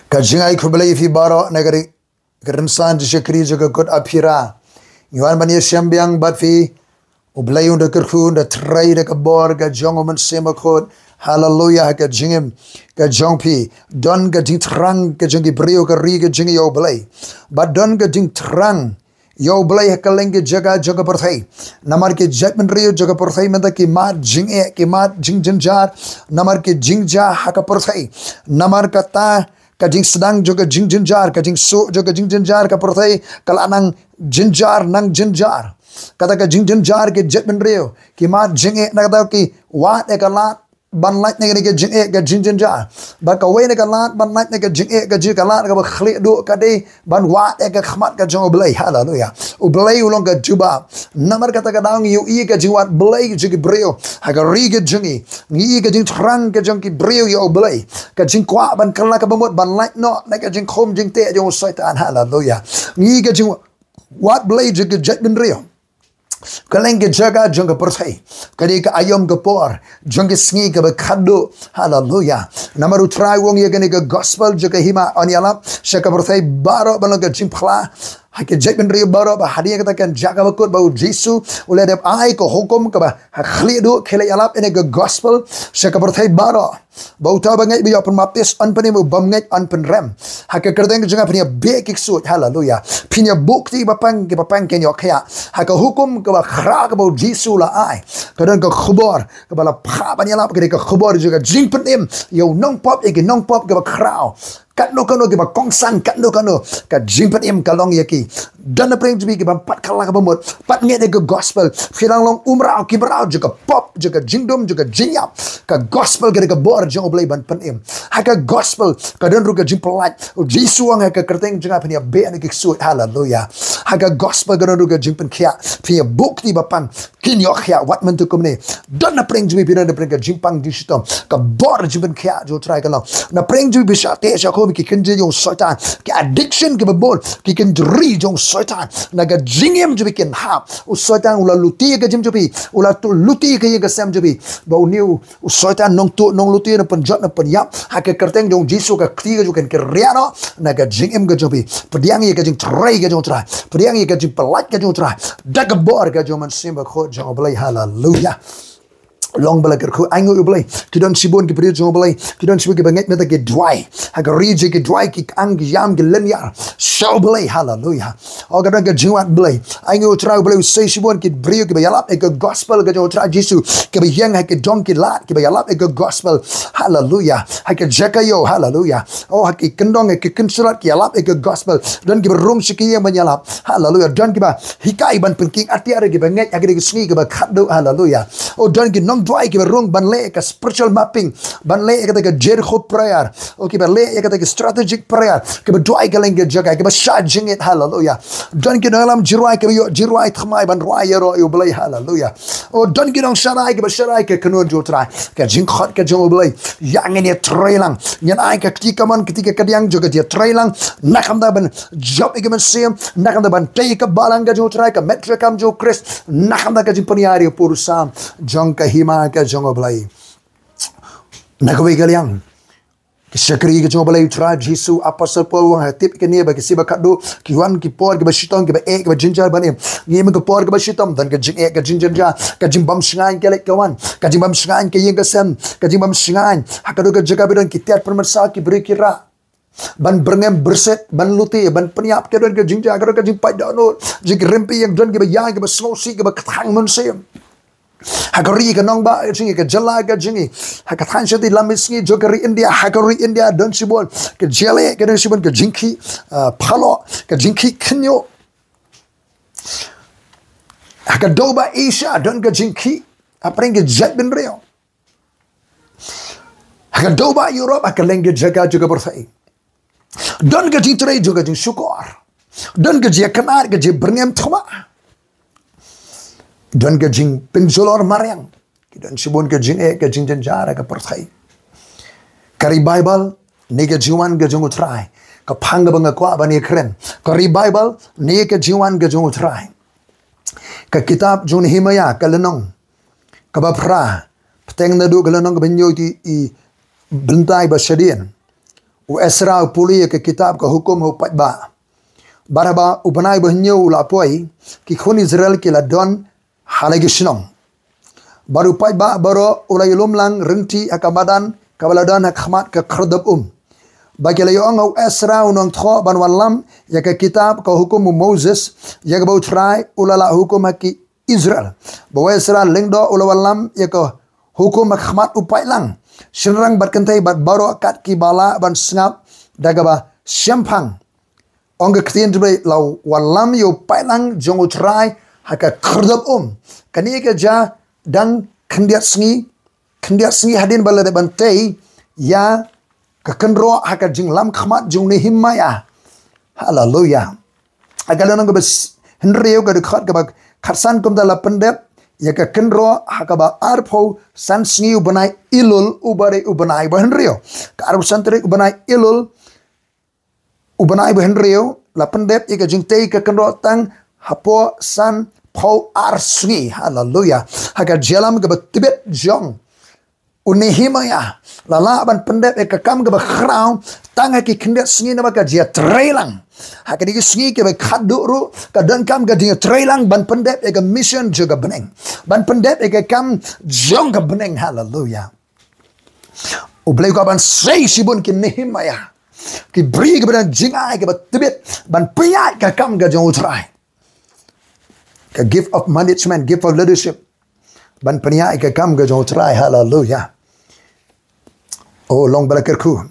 Ka jingai kubelai fi baro negeri kerensan disyakri juga KUT-APPHIRA. Yuan bani syambiang bat fi ublay unda kerku unda trai de kabor ga jong omen sema khot. Hallelujah ka jingim ka jong pi don ga ding trang ka jongi brio ka ri ka jingi yo blay. But don ga ding trang yo blay ka lenge jaga jaga perthai. Namar ke jatmen rio jaga perthai menda ki mat jing e ki mat jing jenjar namar ke jingja haka perthai. Namar kata kajing sedang juga jing jenjar kajing su juga jing jenjar ka perthai kala nang jenjar nang jenjar kata ka jing jenjar ke jatmen rio ki mat jing e na kata ki wat e ka lat ban light ne ke jing e ka jing jenjar ba ka we ne ka lat ban light ne ka jing e ka jing ka lat ka ba khli do ka de ban wat e ka khmat ka jong blai. Hallelujah ublai ulong ka juba namar kata ka daung yu i ka jingwat blai jing brio ha ka ri ka jingi ngi ka jing trang ka jong ki brio yo blai ka jing kwa ban kala ka bamot ban light no ne ka jing khom jing te jong saitan. Hallelujah ngi ka jing wat blai jing ka jet bin rio kaleng ke jaga jong ke perthai kadi ke ayom ke por jong ke sngi ke khaddo. Hallelujah namar U Trai wong ye ke gospel jong ke hima onialap shaka perthai baro balong ke jimpla hake jet ben rio baro ba hadiah katakan jaga bakut bau Jesu ulai dep ai ko hukum ke ba khli do khele alap ene ke gospel shaka perthai baro bau ta bangai biya penbaptis an pani bam ngai an penrem hake kerteng ke janga punya be kiksut. Hallelujah punya bukti bapang ke nyok ya hake hukum ke ba khra ke bau Jesu la ai kadang ke khabar ke bala pha bani alap ke khabar juga jing penim yo nong pop ke ba krau kat no kano ke ba kongsang kat no kano ka jimpat im kalong yaki dan apreng jibi ke ba pat kala ka bamot pat nge de gospel filang long umrao ki brao juga pop juga jingdom juga jinyap ka gospel ke bor jong oblay ban pen im ha ka gospel ka dan ru ka jimpelat Jesu ang ka kerteng janga penia be an ke suit. Hallelujah ha ka gospel ka dan ru ka jimpen khia pia bukti bapang kin yo khia wat man tu kumne dan apreng jibi pina de apreng ka jimpang di sitom ka bor jimpen khia jo try ka long na apreng jibi bisa te sha ki kenje jong saitan ki addiction ki bol ki ken dri jong saitan naga jingem jubi ken hap u saitan ula luti ke jim jubi ula tu luti ke ye sam jubi ba new u saitan nong tu nong luti na penjat na penyap ha ke kerteng jong Jesu ka kti ke ken kriano naga jingem ke jubi pediang ye ke jing trai ke jong trai pediang ye ke jing pelat ke jong trai daga bor ke jong man simba kho jong blai. Hallelujah long bala kerku aingo ublai kidon sibon ki pri jong blai kidon sibu ki banget meta ke dry ha ga rije ki dry ki ang yam ki lenya show blai. Hallelujah o ga ga jingwat blai aingo U Trai blai sei sibon ki brio ki bayalap e gospel ga U Trai Jesu ki bayang ha ki dong ki lat ki bayalap e gospel. Hallelujah ha ki jakayo. Hallelujah o ha ki kendong e ki kensurat ki alap e gospel dan ki berung siki yang menyalap. Hallelujah dan ki ba hikai ban penking atiare ki banget agri ki sngi ki ba khaddo. Hallelujah o dan ki nong dry ki berung ban le ka spiritual mapping ban le ka ta Jericho prayer o ki ba le ka ta strategic prayer ki ba dry ka lenge jaga ki ba charging it. Hallelujah dan ki dalam jirai ki yo jirai thmai ban roi ro yo blai. Hallelujah o dan ki dong sharai ki ba sharai ki kanun Jo Trai ka jing khot ka jo blai yang ni trailang nyan ai ka ketika ka diang juga dia trailang nakam da ban job ki man sim nakam da ban tay ka balang ka Jo Trai ka metrikam jo Chris nakam da ka jing paniari purusam jong ka hima ka jong oblai nakawi galiang Syakri ke jong oblai U Trai Jesu apostle Paul wang hatip ke ni bagi siba kaddo ki wan ki por ki ba shitong ki ba ek ba jinjar banim ni me ko por ki ba shitom dan ke jing ek ka jinjar ka jing bam shngan ke lek kawan ka jing bam shngan ke yeng ka sem ka jing bam shngan hakado ka jaga bidan ki tiat permersa ki beri kira ban berngem berset ban luti ban peniap ke don ke jinjar ka jing pai download jing rempi yang don ki ba yang ki ba smosi ki ba khang mun sem Hakari ke nong ba jingi ke jala ke jingi hakathan shati lamisngi jokari India hakari India don sibon ke jele ke don sibon ke jinki phalo ke jinki khnyo hakadoba Asia don ke jinki apreng ke jet ben reo hakadoba Europe hakalenge jaga juga bersai don ke jintrai juga jing syukur don ke jia kenar ke jia berniam thoma don ke jing penjolor mariang don sibon ke jing ke jing jenjara ke perthai ka Ribaibal ne ke Jingwan ke jong U Trai ka phang bang ko bani khren ka Ribaibal ne ke Jingwan ke jong U Trai ka kitab jong himaya ka lenong ka ba phra teng na du ka lenong ka benyo ti bynta ba shadien u Esra puli ke kitab ke hukum hu patba baraba u banai behnyo la poi ki khun Israel ki la don halagi shnong baru patba baro ulai lumlang rengti akabadan kabaladan khmat ke khrdab bagi la yong u Esra unong tho ban walam ya ke kitab ke hukum Moses ya ke U Trai ulala hukum ki Israel bawa Esra lengdo ulawalam ya ke hukum khmat upai lang shenrang berkentai bat baro kat kibala ban snap dagaba syampang ongga ktian jbre law walam yo pailang jong U Trai haka khrdab kani ke ja dan kendiat sngi hadin balade bantai ya kekenro haka jing lam khmat jong Nehemia haleluya agala nang bes henrio ga dekat ga kharsan kum dala pendep ya ke kenro hakaba arpo san sngi ubanai ilul ubare ubanai bahenrio ka arab santri ubanai ilul ubanai bahenrio la pendep ya ke jingtei ke kenro tang hapo san pau ar sngi haleluya haga jalam ke betibet jong Nehemia lala ban pendep ya ke kam ke bakhraw tang ki kendet sngi nama ka dia trailang haka digi sngi ke khaduru ka dan kam ga dia trailang ban pendep ya ke mission juga beneng ban pendep ya ke kam jong ga beneng haleluya ublay ko ban sei sibun ki Nehemia ki bri ke ban jingai ke betibet ban piyat ka kam ga jong U Trai ka gift of management gift of leadership ban piyat ka kam ga jong U Trai haleluya oh long balakerku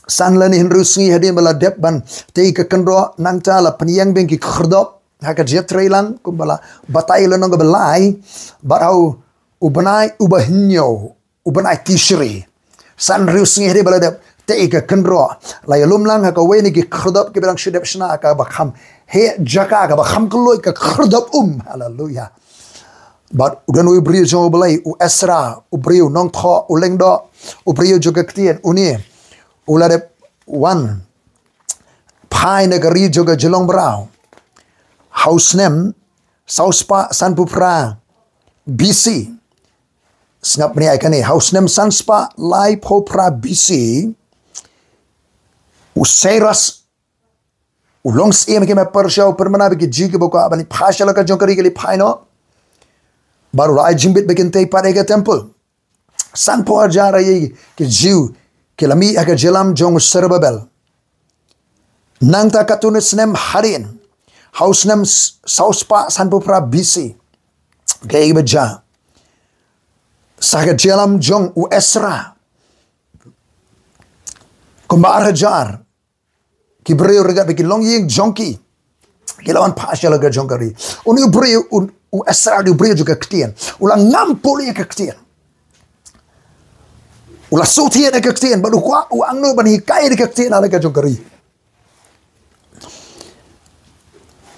san lani hinru sngi hadin bala dep ban tei ke kendro nangta la peniang beng ki khrdop haka jet trailang kumbala batai lo nong belai barau ubanai ubahnyo ubanai tishri san ru sngi hadin bala dep tei ke kendro la yalumlang haka weni ki khrdop ke berang shidep shna ka bakham he jaka ka bakham kloi ka khrdop haleluya but udan we brio jong belai u Esra u brio nong tho u lengdo u brio juga ktien uni ulade one pai negeri juga jelong berau house name sauspa sanpupra BC snap ni aikani house name sanspa lai popra BC usairas ulong siem ke me persau permana bagi jigi boko abani phasha laka jongkari ke li phaino baru rai jimbit bikin tei parega temple san po jara ye ke jiu ke lami aga jelam jong Ribaibal nang ta katunis nem harin house nem sauspa san popra BC ke beja saga jelam jong u Esra kumbar hajar ki brio rega bikin long ying jongki ke lawan pasha laga jongkari uni brio u Esra di brio juga ktien ulang ngampuli ke ktien ulah sotia de ktien baru kwa u angno ban hikai de ktien ala ka jongkari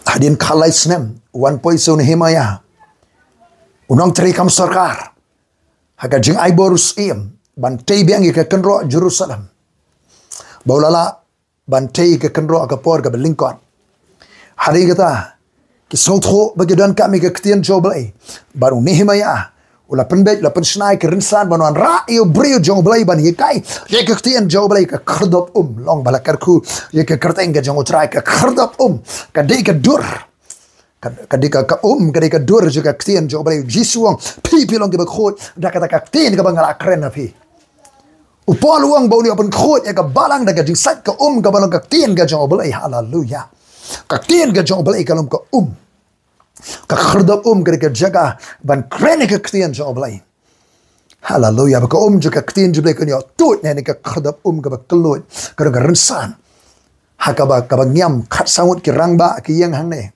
hadin khalai snem 1.0 Nehemia unang tri kam sarkar haga jing ai borus iem ban tei biang ke kenro Jerusalem baulala ban tei ke kenro ka por ka belingkon hari kata ki sotho bagidan kami ke ktien joblai baru Nehemia ula penbet la pensnai ke rinsan banuan ra yo brio jong blai ban hikai ye ke ktien joblai ka khrdop long balakarku ye ke kerteng ke jong U Trai ka khrdop ka dei ke dur ka dei ka dei ka dur juga ktien joblai jisuang pi long ke bakhot da kata ka ktien ka bangala kren na pi upol uang bau ni open khot ye ka balang da ka jing sat ka ka balang ka ktien ka jong blai haleluya ka ktien ka jong blai ka lom ka ka khrdop ke jaga ban krene ke ktien jong blai haleluya ba ka juga ktien jublai ka nyo tut ne ka khrdop ka ba kelut ka rinsan hakaba ka ba nyam khat sangut ki rangba ki yang hang ne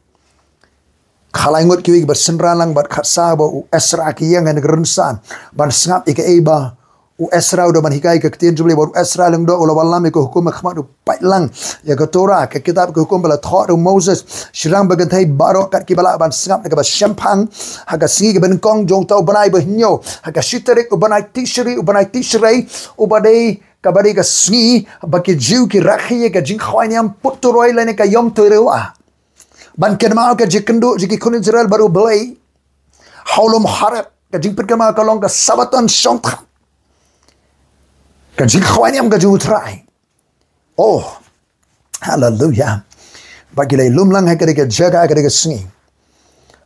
khalangut ki ba senralang bat khat sa ba u Esra ki yang ne rinsan ban snap ike eba u Esra udah ban hikai ke ktien jublai baru Esra leng do ula walam ke hukum khmat u pailang ya ke Torah ke kitab ke hukum bala thot Moses shirang bagantai baro kat ki bala ban snap ke ba shampang haga singi ke ben kong jong tau banai ba hinyo haga shiterik u banai tishrei u badai ka bari ka singi ba ke jiu ki rakhi ke jing khwaniam puturoi lene ka yom torewa ban kenma ke jikendo jiki kun Israel baru belai haulum harap ke jing perkama ka long ka sabaton shontra ka jing khwaniam ka U Trai Oh, hallelujah. Bagi lay lumlang hai kadika jaga kadika singi.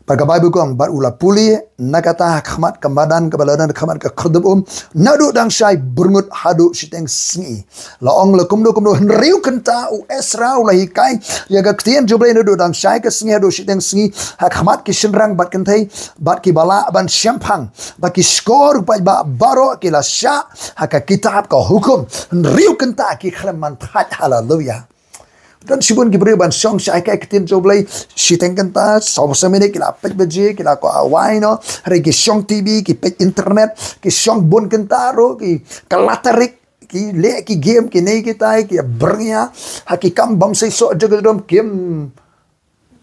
Baga Bible ko ang ula puli nakata khmat kamadan kabaladan khmat ka khudum nadu dang shai burngut hadu siteng singi. Laong la kumdo henriu kenta u Esra ula hikai ya ga ktien jublay nadu dang shai ka singi hadu siteng singi ha khmat ki shinrang bat kentai bat ki bala ban syampang baki skor pa ba baro ki la sha ha ka kitab ka hukum henriu kenta ki khleman that. Hallelujah. Dan sibun gibri ban song sai kai ketin joblay siteng kenta so samene kila pet beje kila ko awai no re ki song TV ki pet internet ki song bon kentaro ki kalatarik ki le ki game ki nei ki tai ki bernya hakikam bam sai so jogodom game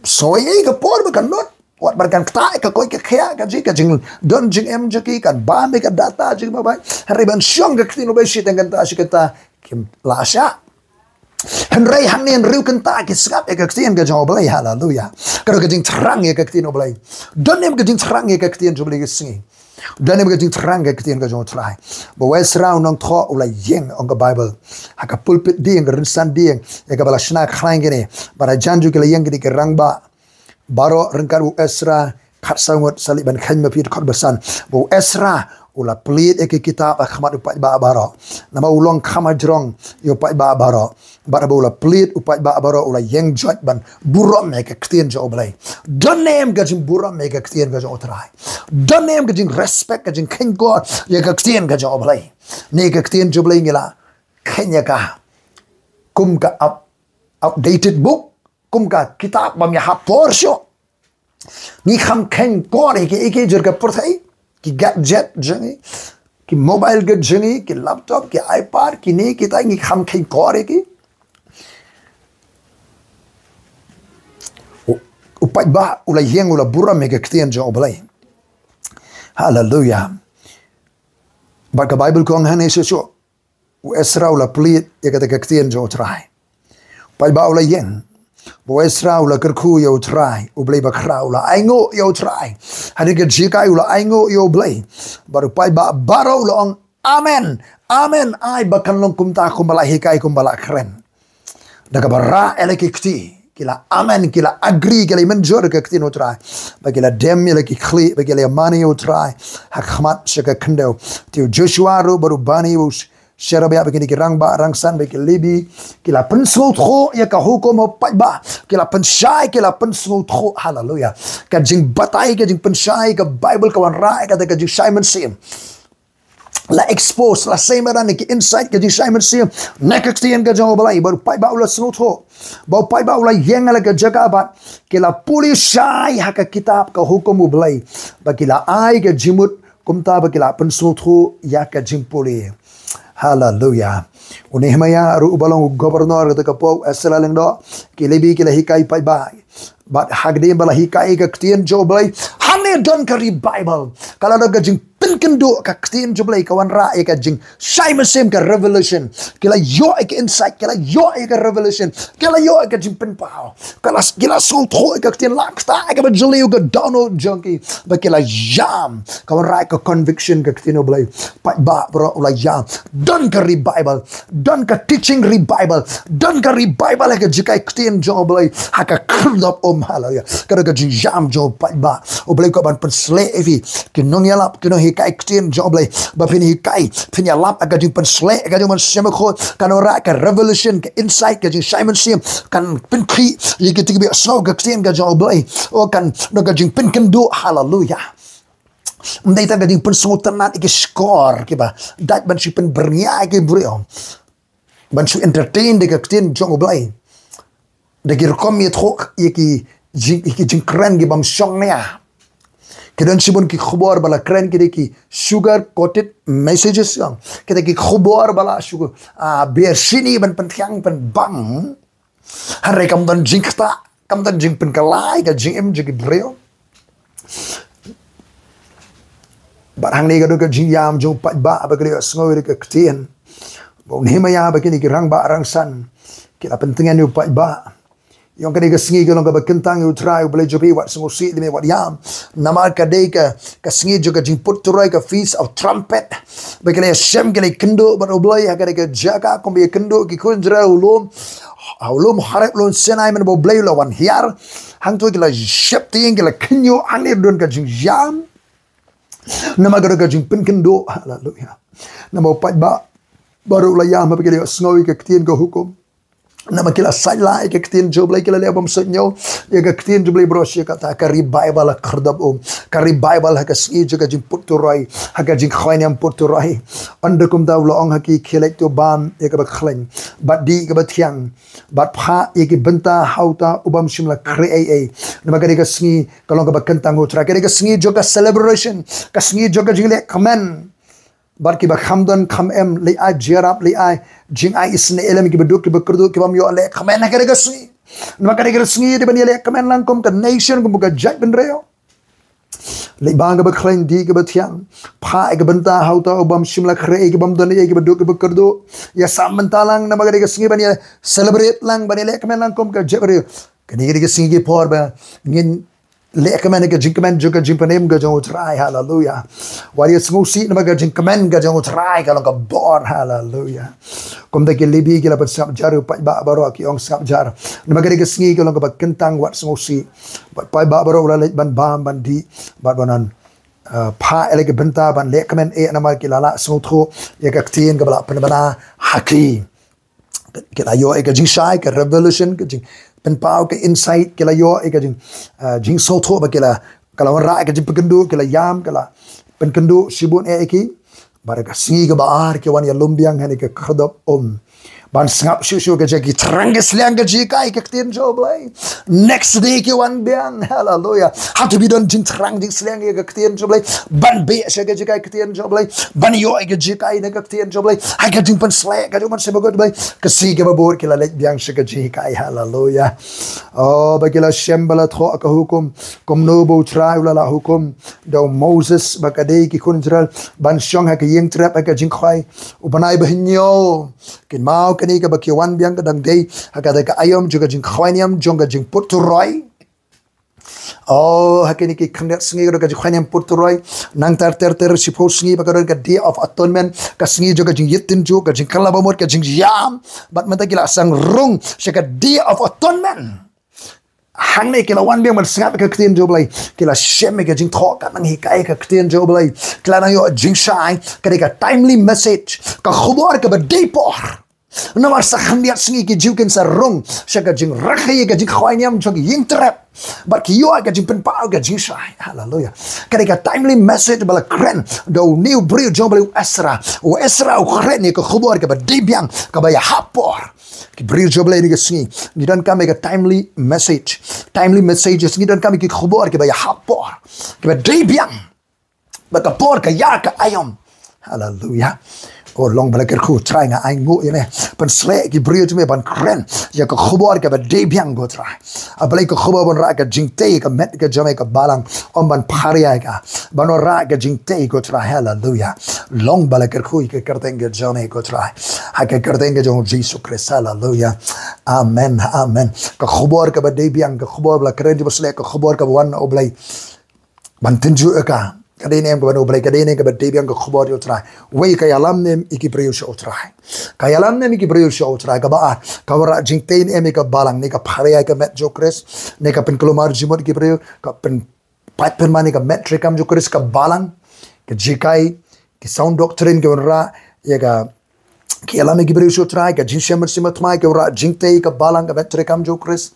soye ka por ba kan not wat barkan kta ka koi ka khya ka ji ka jing don jing em jaki kan ban ka data jing ba re ban song ka ketin obay siteng kenta sikata kim lasha Henry hanin riu kenta ki skap e kaktien ga joblay. Hallelujah. Karo ka jing trang e kaktien oblay. Donem ka jing trang e kaktien joblay singi. Donem ka jing trang e kaktien ga jong try. Ba wes round nong tho ulay yeng on the Bible. Haka pulpit ding rinsan ding e ka bala shna khlang gene. Bara janju ke yeng ki rangba. Baro rengkar u Esra khat sangot saliban khan mapit khot besan. Ba Esra ula pelit eke kitab akhmat upat ba baro nama ulong khamajrong yo upat ba baro bara ula pelit upat ba baro ula yeng jot ban buram eke ktien jo oblay donem gajing buram eke ktien gajo otrai donem gajing respect gajing ken god ye ktien gajo oblay ne ke ktien jo oblay ngila kenya ka kum ka outdated book kum ka kitab bam ya porsho ni kham ken god eke jor ka porthai ki gadget jengi ki mobile get jengi ki laptop ki iPad ki ne ki tai ngi kham khin kore ki upai ba ula yeng ula bura mega ktien jo oblay. Hallelujah. Baka Bible ko ang hane so u Esra ula plit ya kata ktien jo try upai ba ula yeng bo Esra ula kerku yo try ublay bakra ula aingo yo try hari ke jikai ula aingo yo blay baru pai ba baro ula ong amen amen ai bakan long kumta kumbala hikai kumbala keren daga bara elekikti kila amen kila agree kila menjor ke kti no try bagila dem ile ki khli bagila mani yo try hak khmat shaka kendo tiu Joshua ro baru bani us Syarabia begini ki rang ba rang san bagi libi kila pensut kho ya ka hukum pat ba kila pensai kila pensut kho. Hallelujah. Ka jing batai ka jing pensai ka Bible ka wan rai ka jing Simon sim la expose la semaran ki insight ka jing Simon sim next tien ka jong balai baru pai ba ula snut kho ba pai ba ula yeng la ka jaga ba kila pulisai ha ka kitab ka hukum balai ba kila ai ka jimut kumta ba kila pensut kho ya ka jing puli. Hallelujah. Unehmaya ru balong gobernador kata kapok asal lengdo kilebi kila hikai pai bai bat hagde bala hikai ka ktien joblay hane don ka Ribaibal kalau ada jing penkendo ka ktien joblay kawan ra ka jing Simon sim ka revelation kila yo ka insight kila yo ka revelation kila yo ka jing pen pao kila so tho ka ktien lakta ka bajuli ka download junkie ba kila jam kawan ra ka conviction ka ktien joblay pai ba bro ula jam don ka Ribaibal don ka teaching Ribaibal don ka Ribaibal ka jikai ktien joblay haka krudop hallelujah kada ka jam jo pai ba oblay ko ban pensle evi kinong yalap kinong hikai ktien joblay ba pin hikai pin yalap aga jing pensle aga jing semako kanora ka revelation ka insight ka jing Simon sim kan Pynkhreh yigiti bi so ka ktien ka joblay o kan no ka jing pin kendo. Hallelujah. Mendai ta ka jing pensutan nat ke score ke ba dat ban si pen bernya ke brio ban su entertain de ka ktien joblay dagi rekom yet hok yeki jing keren gi bam song nya kedan sibun ki khobor bala keren ki sugar coated messages yang kita ki khobor bala sugar ber sini ban pentyang pen bang hare kam dan jing ta kam dan jing pen kalai ka jing em jigi breo barang ni ka jing yam jong pat ba ba ka ngoi ka ktien bon himaya ba ki rang ba rang san kita pentingan yu pat ba Yang kini kesengi kalau ke berkentang U Trai boleh jobi wat sengusi demi wat yam. Nama kadai ke kesengi juga jimput turai ke feast of trumpet. Bagi Shem kini kendo beroblai agar ke jaga kombi kendo ki kunjra ulum harap lon senai men boblai lawan hiar. Hang tu kila shep tiang kila kenyo anir don ke jing yam. Nama ke jing pen kendo. Haleluya. Nama pat ba baru layam bagi dia sengawi ke ketien ke hukum. Nama kila salah ke ketien joblai kila lebam senyo ya ke ketien joblai brosya kata ka Ribaibal kerdab ka Ribaibal ha ka si juga jing puturai ha ka jing khain yang puturai andakum daw laong ha ki khelek to bam ya ka bakhleng bat di ka bathiang bat pha ya ki bynta hauta ubam shimla kree nama ka ka singi kalong ka bakentang U Trai ka singi juga celebration ka singi juga jing le comment bar ki bakhamdan khamem li a jerap li a jing ai isne elem ki beduk ki bekerdu ki bam yo le khamen ka ga singi nama ka ga singi de bani le khamen lang kom ka nation kom ka jat ben reo le bang ga bakhleng di ga bathiang pha ga banta hauta obam shimla khre ki bam don ye ki beduk ki bekerdu ya sam talang nama ka ga singi bani celebrate lang bani le khamen lang kom ka jat reo kani ga singi ki por ba ngin le kamen ke jingkamen juga jingpanem ga jong U Trai haleluya wari sengusi nama ga jingkamen ga jong U Trai kalau ka bor haleluya kom da ke libi ke la pasap jaru pa ba baro ki ong sap jar nama ga ke singi kalau ka kentang wat sengusi pa ba baro la ban bam ban di ba banan pha ele ke benta ban le kamen e nama ki lala sengutho ya ka tien ka bala penbana haki ke la yo e ka jingshai ka revolution ka jing penpau ke insight kila yo eka jing sotho ba kila kala ra eka jing penkendu kila yam kala penkendu sibun eki bara ka singi ke baar ke wan ya lumbiang hani ke khadap ban sngap shu ke jagi tranges liang ke jika ke tin jo blai next day ke wan biang hallelujah how to be done jing trang jing sliang ke tin jo blai ban be she ke jika ke tin jo blai ban yo ke jika ne ke tin jo blai ha ke jing pen slek ke man se bagot blai ke si ke babor ke la lek biang she ke jika hallelujah oh bagila shembala tho ka hukum kom no bo trai la hukum do Moses bakade ki kunjral ban shong ha ke yeng trap ha ke jing khwai ubanai bahinyo kin mau kani ka bakiwan biang ka dang day hakada ka ayom juga jing khwaniam jonga jing puturoy oh hakini ki khnet singi ka jing khwaniam puturoy nang tar sipo singi bakadon ka day of atonement ka singi juga jing yitin jo ka jing kalabamot ka jing yam bat mata kila sang rung ka day of atonement hang ne kila wan biang man sngap ka ktien jo blai kila shem ka jing tho ka nang hikai ka ktien jo blai kila nang yo jing shai ka timely message ka khubor ka ba day por Namar sa khandiat singi ki jiukin sa rung Shaka jing rakhay ka jing khwainyam jog ying trap But ki yo ka jing penpao ka jing shai Hallelujah Kari ka timely message bala kren Do niu brio jong bala u Esra u kren ni ka khubor ka ba dibyang Ka ba ya hapor Ki brio jong bala ni ka singi Ni dan kami ka timely message Timely messages Ni dan kami ki khubor ka ba ya hapor Ka ba dibyang Ba ka por ka ya ka ayom Hallelujah Oh long bala kerku try nga ai ngu yene pen slek ki brio tu me ban kren ya ka khubor ka ba de biang go try abalai ka khubor bon ra ka jingte ka met ka jame ka balang om ban pharia ka ban ra ka jingte go try hallelujah long bala kerku ka kartenge jame go try ha ka kartenge jong Jesus Christ hallelujah amen amen ka khubor ka ba de biang ka khubor bala kren di slek ka khubor ka wan oblai ban tinju ka kadene em ko oblai kadene ka ba de biang ka khubor yo try wei ka yalam nem iki brio sho try ka yalam nem iki brio sho try ka ba ka wara jingte em ka balang ne ka pharia ka met jo Christ ne ka pen kilomar jimot ki brio ka pen pat pen mani ka metric am jo Christ ka balang ka jikai ki sound doctrine ke wara ya ka ki yalam iki brio sho try ka jin shemer simat mai ka wara jingte ka balang ka metric am jo Christ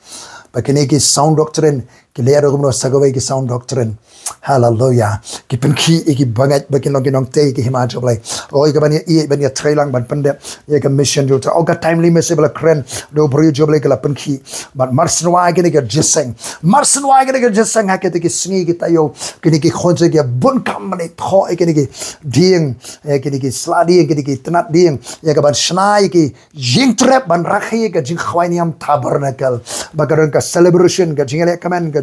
pakene ki sound doctrine ki lero ko no sagawai ki sound doctrine hallelujah ki penki ki bangat bakin long te ki himaj oblai oi ka bani e bani trailang ban pande ye ka mission jo o ka timely message bla kren do brio jo bla ka penki but marsnwa ke ka jiseng marsnwa ke ka jiseng ha ke ki sngi ki tayo ki ki khonje ki bun kam mane tho ke ki ding ki sladi ke ki tnat ding ye ka ban snai ki jing trap ban rakhi ka jing khwainiam tabernacle bagaron ka celebration ka jingale kamen ka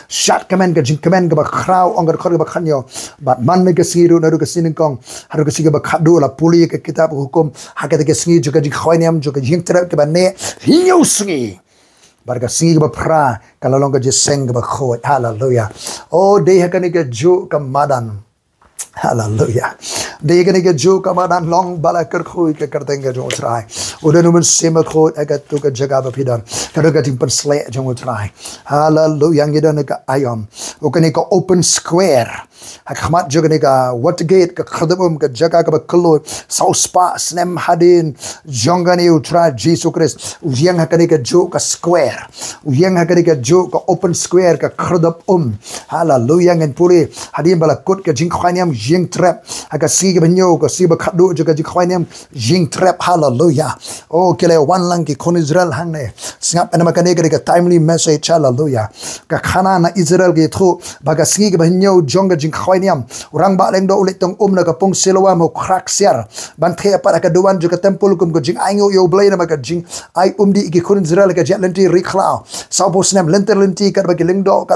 shot kamen ka jing kamen ka ba khraw ongar khor ba khanyo but man me ka siru na ru ka sinin kong haru ka siga ba khadu la puli ka kitab hukum ha ka ke singi jo ka jing khwainiam jo ka jing trap ka ba ne hinyo singi barga singi ba pra kalalong ka jiseng ba khot. Hallelujah. Oh day hakani ka ju ka madan. Hallelujah. Dia kena ke jo kamadan long bala kerkhui ke kerteng jong trai. Udah numen sema khot agat tu ke jaga ba pidan. Kada ka timpan slek jong trai. Hallelujah. Yang ida ka ayam. Ukani ka open square. Hakmat juga ni ka Watergate ka khadabum ka jaga ka ba kelo South Spa snem hadin jongani U Trai Jesus Christ. Uyang hakani ka jo ka square. Uyang hakani ka jo ka open square ka khadab Hallelujah. Ngan puri hadin bala kut ka jing khwaniam jing trap. Haka si ka banyo ka si ba khadu juga jing khwaniam jing trap. Hallelujah. Oh kile one lang ki kon Israel hang ne. Singap ana makane ka timely message. Hallelujah. Ka khana na Israel ki thu baga si ka banyo jonga jing khwaniam orang ba leng do ulit tong na ka pong silawa mo krak siar ban the para ka duan juga tempul kum ko jing aingo yo blay na ka jing ai di ki kun Israel ka jalenti riklau sa bo snem lenter lenti ka ba ki leng do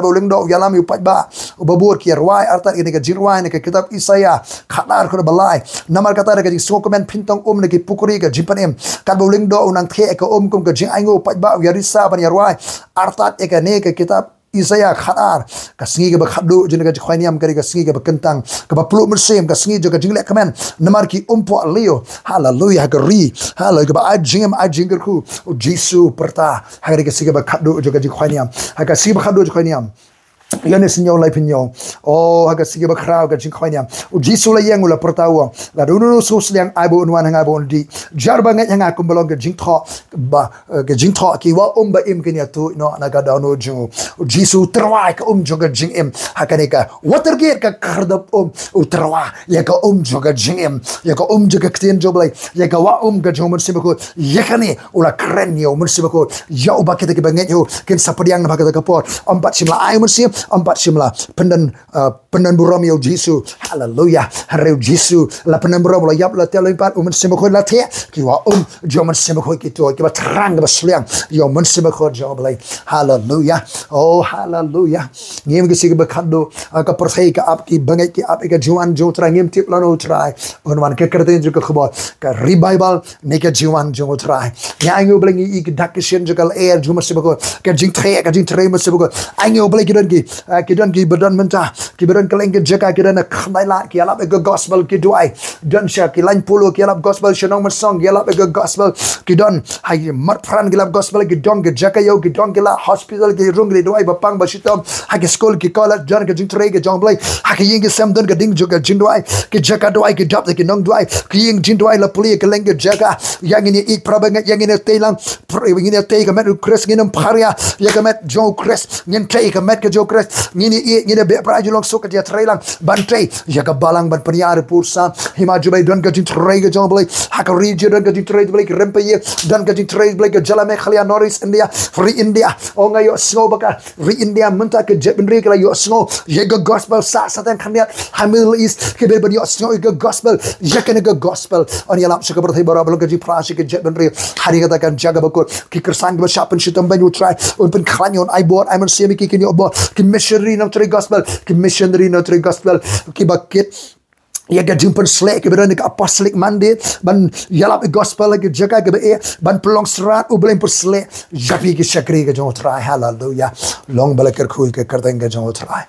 yalam yu pat ba ubabur ki arwai arta ini ka jirwai ne ka kitab Isaya khatar ko balai namar kata ka jing so komen pintong na ki pukuri ka jipanem ka bo leng do unang the ka kum ka jing aingo pat ba yarisa ban yarwai arta e ka ne ka kitab Isaya khatar kasingi ke bakhadu jene ka khwaniam kari kasingi ke bakentang ka baplu mersem kasingi juga jingle kamen namar ki umpo leo. Hallelujah ka ri hallelujah ba ajingir ku Jesu perta hari kasingi bakhadu juga khwaniam kasingi bakhadu khwaniam Yan sinyo lai pinyo. Oh haga sige ba crowd ka jing khwaniam. U Jesu la yang ula pertawa. La dunu so sliang aibo unwan hanga bon di. Jarba ngat hanga kumbalong ka jing tho ba ka jing tho ki wa ba im kenya tu no na ga da no jing. U Jesu terwai ka joga jing im hakane ka Watergate ka khardap u terwa ya ka joga jing im ya ka joga ktien joblai ya ka wa ka jomun sibako yakane ula kren yo mun sibako ya uba kita ki banget yo ken sapadiang na bagata ka pot ampat simla ai mun sim ampat simla pendan buram yo Jesu. Hallelujah. Hareu Jesu la pendan buram la yap la telo impat mun sibako la the ki wa jomun sibako ki to ki ba terang ba sliang yo mun sibako joblai. Hallelujah. Oh hallelujah. Ngem ki sig ba khado ka persai ka ap ki bangai ki ap ka Jingwan jo Trai ngem tip la no Trai unwan ke kerten jo ka khbar ka Ribaibal ne ka Jingwan jo Trai ya ango blengi ik dakishen jo ka air jo masibako ka Jingtrai masibako ango blengi kidan ki badan menta ki badan kaleng ke jaka kidan khnai la ki alap ka gospel ki duai dan sha ki lain polo ki alap gospel shanong masong ki alap ka gospel kidan hai mat pran ki alap gospel ki dong ke jaka yo ki dong ki la hospital ki rung ki duai bapang basitom ha ki school ki college jan ka Jingtrai ke jong blai ha ki ying ki sam don ka ding jo ka jindwai ki jaka duai ki dap ki nong duai ki ying jindwai la puli ka leng ke jaka yang ini ik prabang yang ini telang ini te ka met Chris nginam pharia ya ka met jo Chris ngin te ka met ka jo Chris ngini be prajulong so ka dia trailang bantai ya ka balang ban paniar pursa hima jubai don ka Jingtrai ka jong blai ha ka region don ka Jingtrai blai rempe ye don ka Jingtrai blai ka jalame khalia Norris India free India o ngayo snow baka free India menta ka jebnri ka yo snow ye ka gospel sa satan khania Middle East ke be yo snow ka gospel ya ka gospel on yalam shaka berthai barabal ka ji prashi ka jebnri hari kata kan jaga bakut ki kersang ba shapen shitam ban U Trai un pen klanyon ai bor ai man semi ki kin yo bor ki missionary no Trai gospel ki bakit ya ga jumpen slek ke berani ka apostolic mandate ban yalap gospel ke jaga ke be ban pelong serat u belem perslek japi ke syakri ke jong Trai. Hallelujah. Long balaker khui ke kerteng ke jong Trai.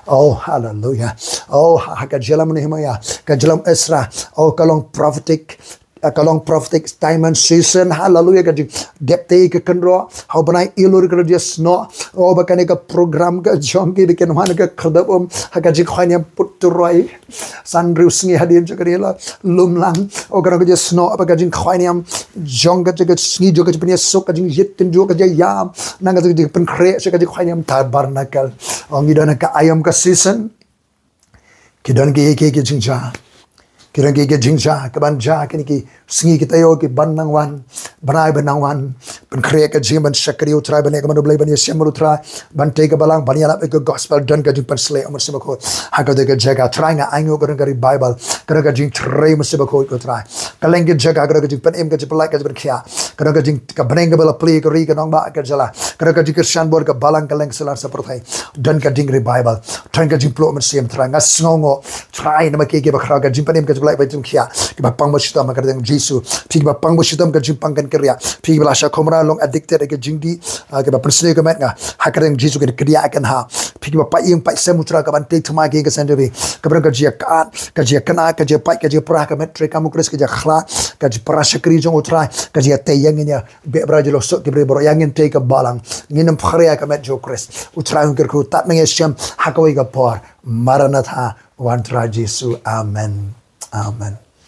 Oh hallelujah. Oh ka jalam ni himaya ka jalam Esra oh kalong prophetic time and season. Hallelujah. Ka depte ke kenro how banai ilur ke dia sno oh bakane ka program ka jong ki bikin man ka khadab ka ji khania putroi sanru sngi hadin jakarela lumlang oh kana ka dia sno apa ka jing khania jong ka sngi jo ka punya sok ka jing yitin jo ka yam nang ka ji Pynkhreh ka ji khania tabarnakal ongidana ka ayam ka season kidan ke jingja kiran ke jingja ka banja ki sngi kita yo ki banangwan banai banangwan Pynkhreh ka jiman shakri U Trai ban ka manblai ban yesem U Trai ban te ka balang ban yala ka gospel dan ka jing persle amar sebako ha ka de ka jaga Trai nga ango ka Ribaibal ka Jingtrai masebako U Trai ka leng ka jaga ka jing pen em ka jipalai ka ber khia ka jing ka bring ka bala play ka ri ka nong ba ka jala ka jing kershan bor ka balang ka leng selar saprothai dan ka jing Ribaibal Trai ka jing plo man sem Trai nga sngongo Trai na ma ke ba khra ka jing pen em ka like by tum khia ki ba pang ba shitam ka deng Jesu phig ba pang ba shitam ka jing pang kan kriya phig ba sha khomra long addicted ke jingdi ke ba persle ke mat nga hakareng jisu ke kriya kan ha phiki ba pai pai sem utra ka ban te thuma ke sendri ke bra ka jia kan ka jia kana ka jia pai ka jia pra ka met tre ka mukres ke jia khla ka jia pra shakri jong utra ka jia te yang nya be bra jilo so ke bre bro yang te ka balang nginam phria ka met jo kres utra ker ku tat menge syam hakoi ka por maranatha wan tra jisu amen amen